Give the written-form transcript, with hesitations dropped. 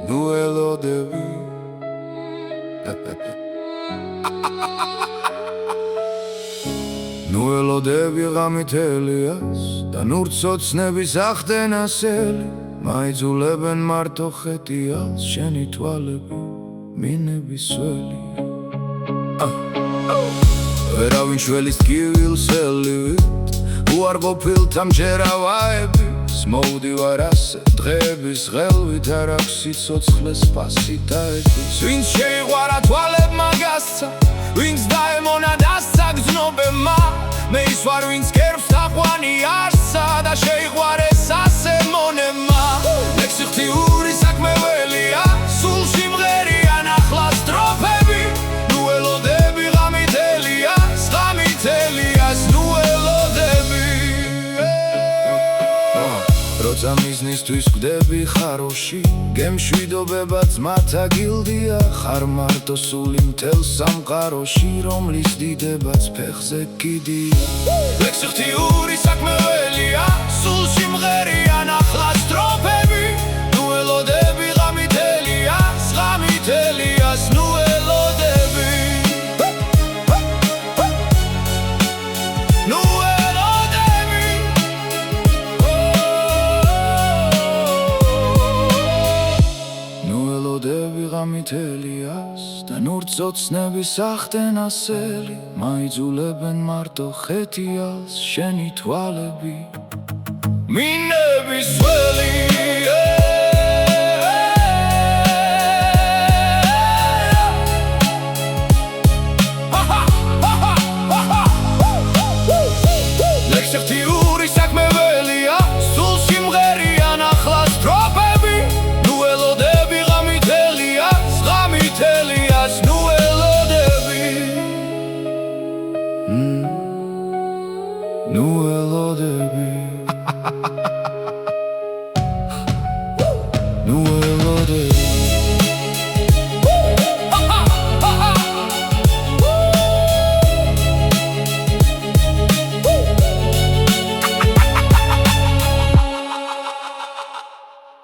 ნუ ელოდები ნუ ელოდები ღამით ელიას და ნურცოცნების ახდენასელი მაიძულებენ მარტო ხეტიალს შენი თვალები მინების სველი ვერავინ შველის ტკივილს ელივით უარ ყოფილთ ამჯერავაების მოვდივარ ასე დღეების ღელვით არ აქვს სიცოცხლეს ფასი დაეთვის ვინც შეიყვარა თვალებმა გასცა ვინც დაემონა დასცა გრძნობებმა მე ის ვარ ვინც კერვს თაყვანი არსა და შეიყვარეს ასე მონებმა ლექსი ღვთიური საქმეველია სულ სიმღერია ნახლა სტროფები ნუ ელოდები ღამით ელიას ნუ ელოდები როცა მიზნისთვის გვდები ხაროში გემშვიდობებაც მათა გილდია ხარ მარტო სული მთელ სამყაროში რომლის დიდებაც ფეხზე კიდია ლექსი ღვთიური საქმეველია სულ სიმღერია ნახლა სტროფები ნუ ელოდები ღამით ელიას ნუ ელოდები ნუ ელოდები ნუ ელოდები ღამით ელიას და ნურცოცნების ახდენასელი მაიძულებენ მარტო ხეტიალს შენი თვალები მინების სველი